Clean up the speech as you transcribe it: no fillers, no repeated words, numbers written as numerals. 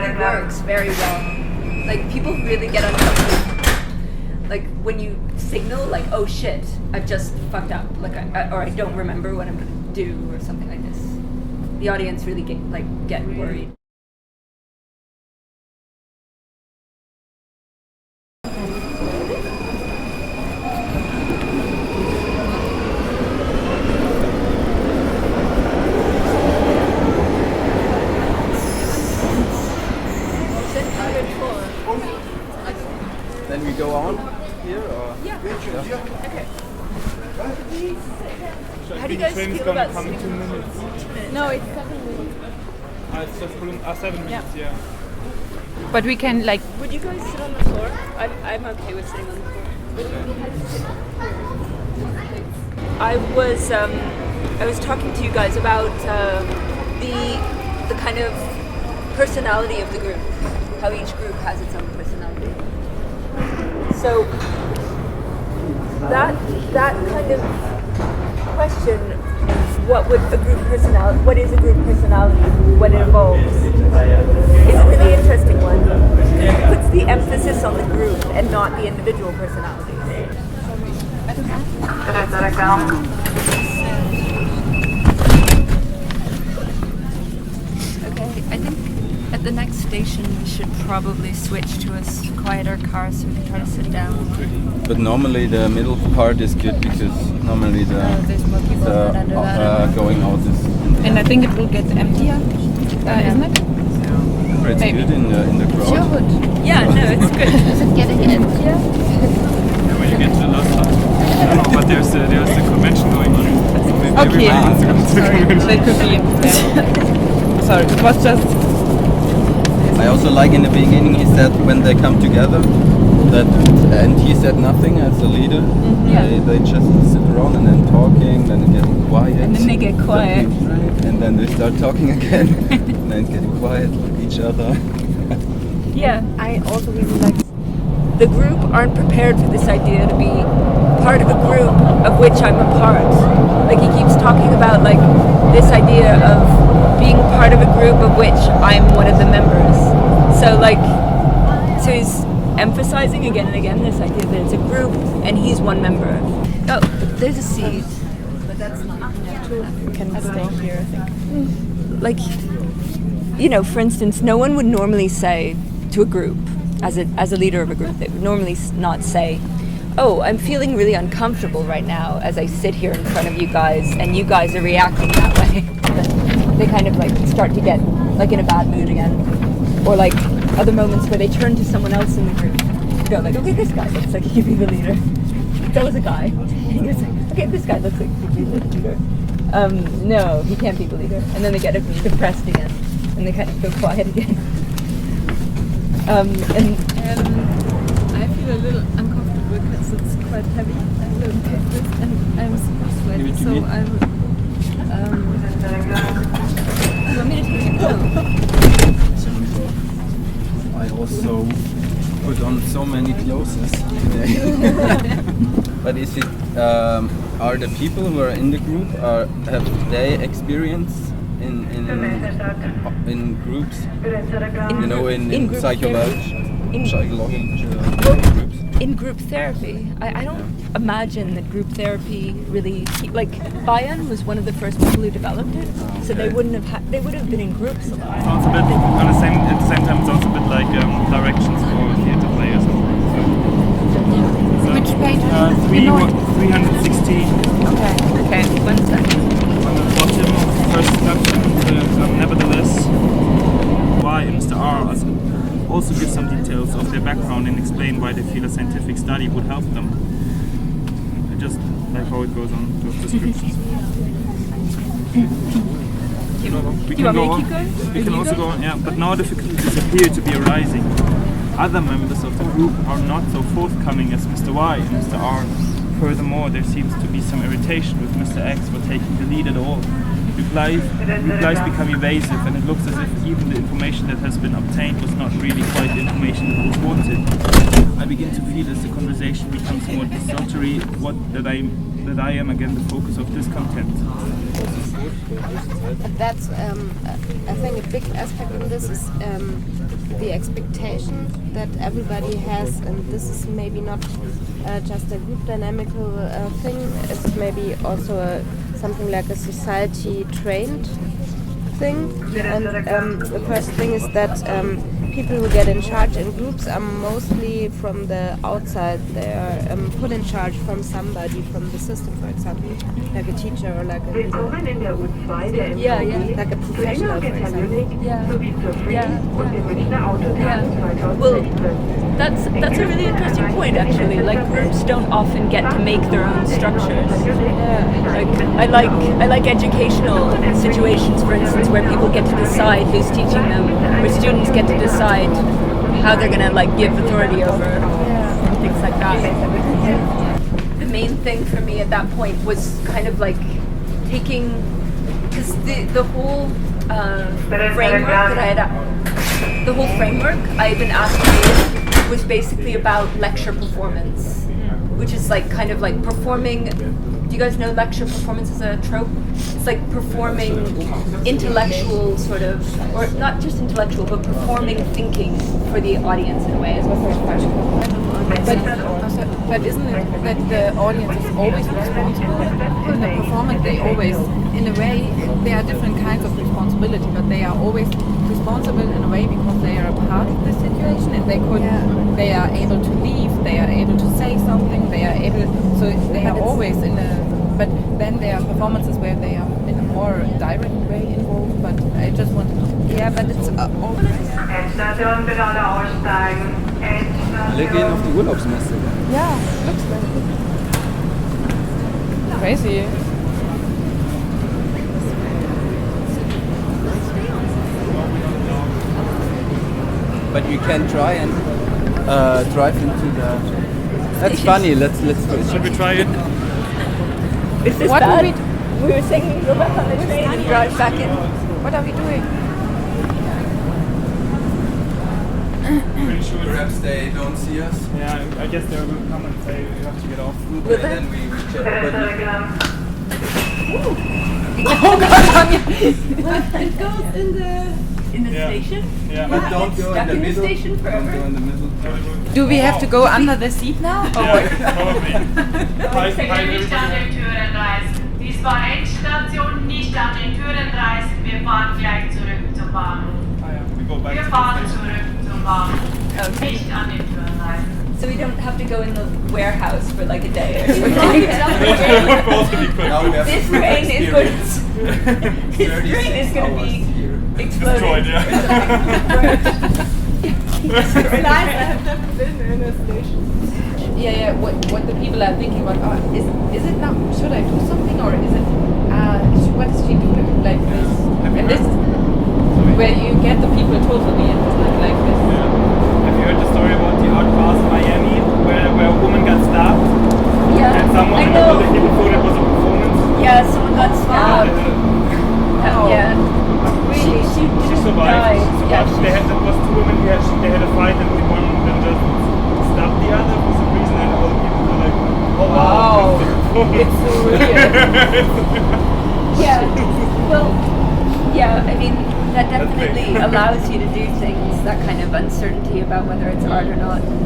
really works very well. Like, people really get uncomfortable. Like, when you signal, like, oh shit, I've just fucked up, like, or I don't remember what I'm gonna do, or something like this. The audience really get worried. Then we go on here, or? Yeah. Okay. How do you guys feel about come in 2 minutes? No, it's 7 minutes. It's just 7 minutes, yeah. But we can like. Would you guys sit on the floor? I'm okay with sitting on the floor. I was talking to you guys about the kind of personality of the group, how each group has its own personality. So that kind of question, what is a group personality, what it involves, is a really interesting one. It puts the emphasis on the group and not the individual personalities. Okay, I think at the next station we should probably switch to a quieter car so we can try to sit down. But normally the middle part is good because normally There's more people under that. going out is. And I think it will get emptier, isn't it? It's Maybe. good in the crowd. Yeah, no, it's good. Is it getting emptier? And when you get to the last one, I don't know, but there's the convention going on. Maybe Okay. everybody wants to go to the convention. That could be. Sorry, it was just. I also like in the beginning he said when they come together that, and he said nothing as a leader. They just sit around and then talking, then getting quiet. And then they get quiet. And then they start talking again, and then getting quiet like each other. Yeah, I also really like the group aren't prepared for this idea to be part of a group of which I'm a part. Like, he keeps talking about like this idea of being part of a group of which I'm one of the members. So he's emphasizing again and again this idea that it's a group and he's one member. Oh, there's a seat. But that's not We can stay here, I think. like, you know, for instance, no one would normally say to a group, as a leader of a group, they would normally not say, oh, I'm feeling really uncomfortable right now as I sit here in front of you guys and you guys are reacting that way. They kind of like start to get like in a bad mood again. Or like other moments where they turn to someone else in the group. Go like, okay, this guy looks like he could be the leader. That was a guy. And he goes like, okay, this guy looks like he could be the leader. No, he can't be the leader. And then they get depressed again. And they kind of go quiet again. I feel a little uncomfortable because it's quite heavy. I will take this and I'm super sweaty, so I will. You want me to take it? I also put on so many clothes today. But is it? Are the people who are in the group have they experience in groups? You know, in group psychological groups. In group therapy, I don't imagine that group therapy really, like, Bion was one of the first people who developed it, so they would have been in groups a lot. Sounds a bit, at the same time, it sounds a bit like directions for theatre players. Which page? 316. Okay, 1 second. On the bottom of the first caption, nevertheless, Y and Mr. R also give some details of their background and explain why they feel a scientific study would help them. I just like how it goes on, those descriptions. We can go on. We can also go on, yeah. But now difficulties appear to be arising. Other members of the group are not so forthcoming as Mr. Y and Mr. R. Furthermore, there seems to be some irritation with Mr. X for taking the lead at all. Replies become evasive, and it looks as if even the information that has been obtained was not really quite the information that was wanted. I begin to feel as the conversation becomes more desultory that I that I am again the focus of this content. That's, I think, a big aspect in this is the expectation that everybody has, and this is maybe not just a group dynamical thing, it's maybe also something like a society trained thing. And the first thing is that people who get in charge in groups are mostly from the outside. They are put in charge from somebody from the system, for example, like a teacher or like a Willkommen in der U2 der Yeah, yeah. MVG, like a professional, for example. Yeah. sowie zur Free Yeah. und dem Münchner Autotag Yeah. Well, 2016. that's a really interesting point, actually. Like, groups don't often get to make their own structures. Like, I like educational situations, for instance, where people get to decide who's teaching them, where students get to decide how they're gonna like give authority over and things like that. The main thing for me at that point was kind of like taking, because the whole framework that I had, the whole framework I had been asked to do was basically about lecture performance, which is like kind of like performing. Do you guys know lecture performance as a trope? It's like performing intellectual sort of, or not just intellectual, but performing thinking for the audience in a way. But isn't it that the audience is always responsible? In the performance, they always, in a way, there are different kinds of responsibility, but they are always responsible in a way because they are a part of the situation and they are able to leave, they are able to say something, they are able, so they are always in a, but then there are performances where they are in a more direct way involved, but I just want to, yeah, but it's always. Endstation bitte alle aussteigen. Alle gehen auf die Urlaubsmesse. Yeah, looks like crazy. But we can try and drive into the. That's funny. Let's do it. Should we try it? Is this What bad? do We were saying we go back on the train and drive back in. What are we doing? Pretty sure. Perhaps they don't see us. Yeah, I guess they will come and say you have to get off. Will And they? then we check. But It goes in the... In the Yeah. station? Yeah. but don't go in Stuck the in the middle. station Don't forever? go in the middle. Do we have to go under the seat now? Yeah, probably. Five, Bitte five, nicht an den Türen reißen. Dies war Endstation, nicht an den Türen reißen. Wir fahren gleich zurück zum Bahnhof. We go back Wir to fahren the station. zurück zum Bahnhof. Okay. Nicht an den Türen reißen. So we don't have to go in the warehouse for like a day or something. We're supposed to be quick. Now we have This full train is going experience. this train is going to be here. exploding. Destroyed, yeah. It's nice, I have never been in a station. Yeah, what the people are thinking about, is it now, should I do something or is it, what is she doing like this? And this is where you get the people totally interested like this. Have you heard the story about the art class in Miami where a woman got stabbed Yeah, and someone I in the know. building people thought it was a performance? Yeah, someone got stabbed. Oh. Yeah. Really, she She didn't survived. die. She survived. Yeah, They had, there was two women. They had a fight, and the one of them just stabbed the other for some reason, and all the people were like, "Oh wow, It's so real. yeah. Well, yeah. I mean, that That's big. definitely allows you to do things. That kind of uncertainty about whether it's art or not.